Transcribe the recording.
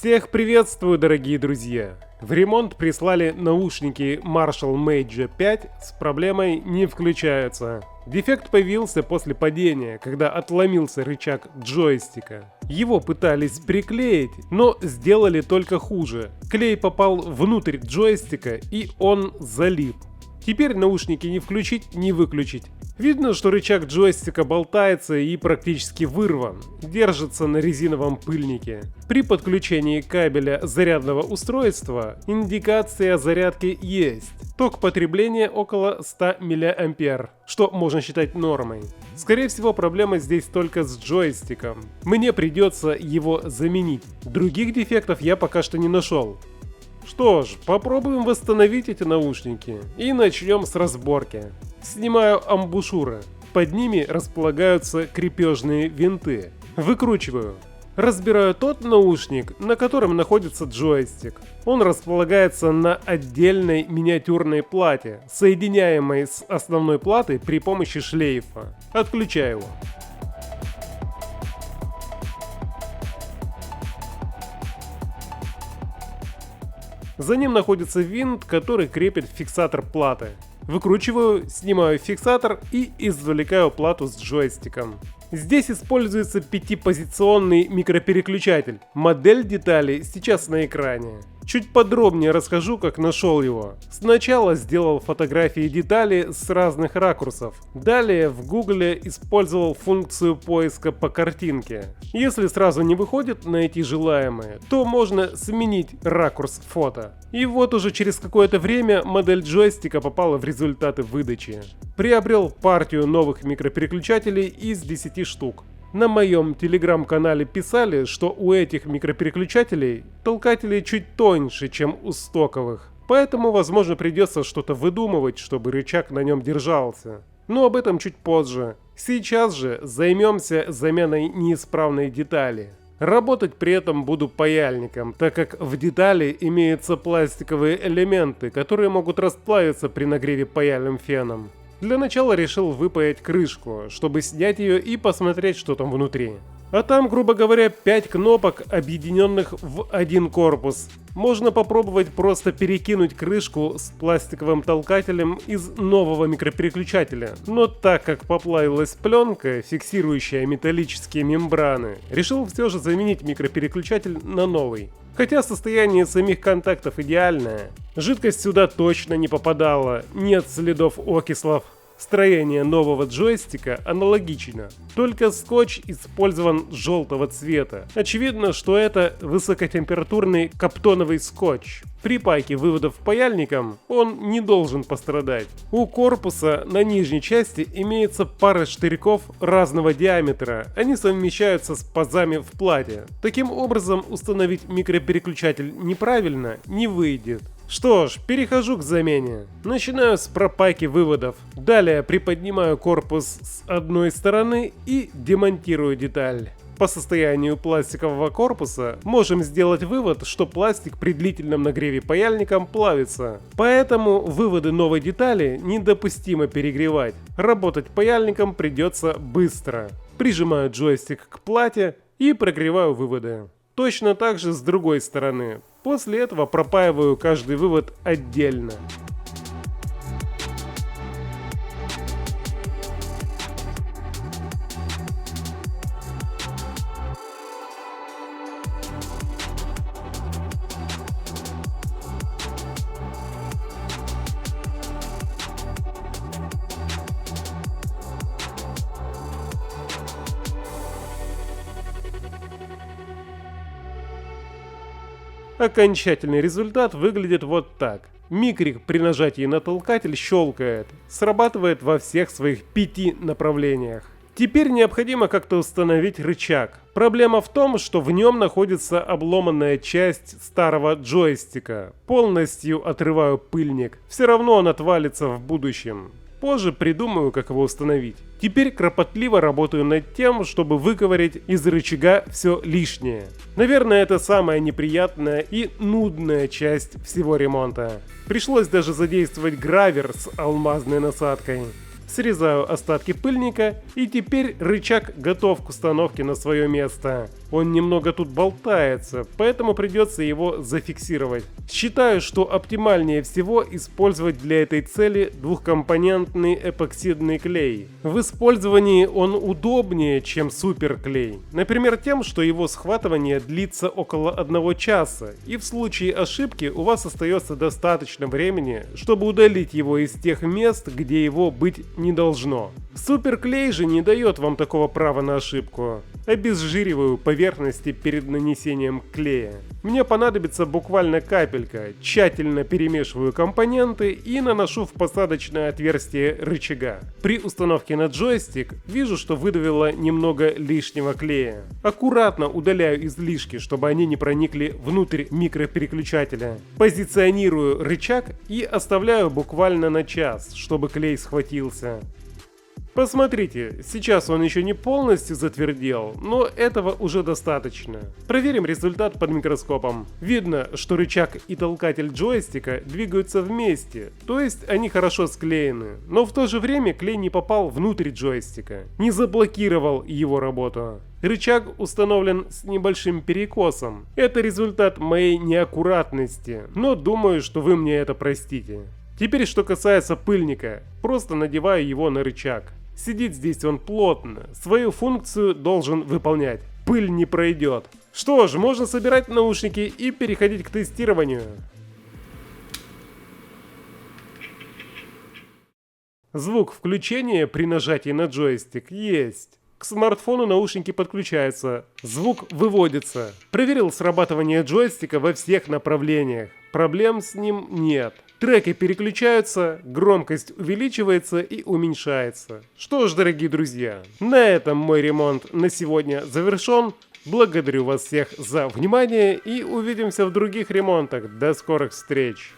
Всех приветствую, дорогие друзья! В ремонт прислали наушники Marshall Mage 5 с проблемой «не включаются». Дефект появился после падения, когда отломился рычаг джойстика. Его пытались приклеить, но сделали только хуже. Клей попал внутрь джойстика и он залип. Теперь наушники не включить, не выключить. Видно, что рычаг джойстика болтается и практически вырван, держится на резиновом пыльнике. При подключении кабеля зарядного устройства индикация зарядки есть. Ток потребления около 100 мА, что можно считать нормой. Скорее всего, проблема здесь только с джойстиком. Мне придется его заменить. Других дефектов я пока что не нашел. Что ж, попробуем восстановить эти наушники и начнем с разборки. Снимаю амбушюры. Под ними располагаются крепежные винты. Выкручиваю. Разбираю тот наушник, на котором находится джойстик. Он располагается на отдельной миниатюрной плате, соединяемой с основной платой при помощи шлейфа. Отключаю его. За ним находится винт, который крепит фиксатор платы. Выкручиваю, снимаю фиксатор и извлекаю плату с джойстиком. Здесь используется 5-позиционный микропереключатель. Модель деталей сейчас на экране. Чуть подробнее расскажу, как нашел его. Сначала сделал фотографии деталей с разных ракурсов. Далее в Гугле использовал функцию поиска по картинке. Если сразу не выходит найти желаемое, то можно сменить ракурс фото. И вот уже через какое-то время модель джойстика попала в результаты выдачи. Приобрел партию новых микропереключателей из 10 штук. На моем телеграм-канале писали, что у этих микропереключателей толкатели чуть тоньше, чем у стоковых. Поэтому, возможно, придется что-то выдумывать, чтобы рычаг на нем держался. Но об этом чуть позже. Сейчас же займемся заменой неисправной детали. Работать при этом буду паяльником, так как в детали имеются пластиковые элементы, которые могут расплавиться при нагреве паяльным феном. Для начала решил выпаять крышку, чтобы снять ее и посмотреть, что там внутри. А там, грубо говоря, 5 кнопок, объединенных в один корпус. Можно попробовать просто перекинуть крышку с пластиковым толкателем из нового микропереключателя. Но так как поплавилась пленка, фиксирующая металлические мембраны, решил все же заменить микропереключатель на новый. Хотя состояние самих контактов идеальное. Жидкость сюда точно не попадала, нет следов окислов. Строение нового джойстика аналогично, только скотч использован желтого цвета. Очевидно, что это высокотемпературный каптоновый скотч. При пайке выводов паяльником он не должен пострадать. У корпуса на нижней части имеется пара штырьков разного диаметра, они совмещаются с пазами в плате. Таким образом, установить микропереключатель неправильно не выйдет. Что ж, перехожу к замене. Начинаю с пропайки выводов. Далее приподнимаю корпус с одной стороны и демонтирую деталь. По состоянию пластикового корпуса можем сделать вывод, что пластик при длительном нагреве паяльником плавится. Поэтому выводы новой детали недопустимо перегревать. Работать паяльником придется быстро. Прижимаю джойстик к плате и прогреваю выводы. Точно так же с другой стороны. После этого пропаиваю каждый вывод отдельно. Окончательный результат выглядит вот так. Микрик при нажатии на толкатель щелкает, срабатывает во всех своих 5 направлениях. Теперь необходимо как-то установить рычаг. Проблема в том, что в нем находится обломанная часть старого джойстика. Полностью отрываю пыльник, все равно он отвалится в будущем. Позже придумаю, как его установить. Теперь кропотливо работаю над тем, чтобы выковырять из рычага все лишнее. Наверное, это самая неприятная и нудная часть всего ремонта. Пришлось даже задействовать гравер с алмазной насадкой. Срезаю остатки пыльника, и теперь рычаг готов к установке на свое место. Он немного тут болтается, поэтому придется его зафиксировать. Считаю, что оптимальнее всего использовать для этой цели двухкомпонентный эпоксидный клей. В использовании он удобнее, чем суперклей. Например, тем, что его схватывание длится около 1 часа, и в случае ошибки у вас остается достаточно времени, чтобы удалить его из тех мест, где его быть не должно. Суперклей же не дает вам такого права на ошибку. Обезжириваю поверхности перед нанесением клея. Мне понадобится буквально капелька, тщательно перемешиваю компоненты и наношу в посадочное отверстие рычага. При установке на джойстик вижу, что выдавило немного лишнего клея. Аккуратно удаляю излишки, чтобы они не проникли внутрь микропереключателя. Позиционирую рычаг и оставляю буквально на час, чтобы клей схватился. Посмотрите, сейчас он еще не полностью затвердел, но этого уже достаточно. Проверим результат под микроскопом. Видно, что рычаг и толкатель джойстика двигаются вместе, то есть они хорошо склеены, но в то же время клей не попал внутрь джойстика, не заблокировал его работу. Рычаг установлен с небольшим перекосом. Это результат моей неаккуратности, но думаю, что вы мне это простите. Теперь, что касается пыльника, просто надеваю его на рычаг. Сидит здесь он плотно, свою функцию должен выполнять. Пыль не пройдет. Что ж, можно собирать наушники и переходить к тестированию. Звук включения при нажатии на джойстик есть. К смартфону наушники подключаются, звук выводится. Проверил срабатывание джойстика во всех направлениях. Проблем с ним нет. Треки переключаются, громкость увеличивается и уменьшается. Что ж, дорогие друзья, на этом мой ремонт на сегодня завершен. Благодарю вас всех за внимание и увидимся в других ремонтах. До скорых встреч!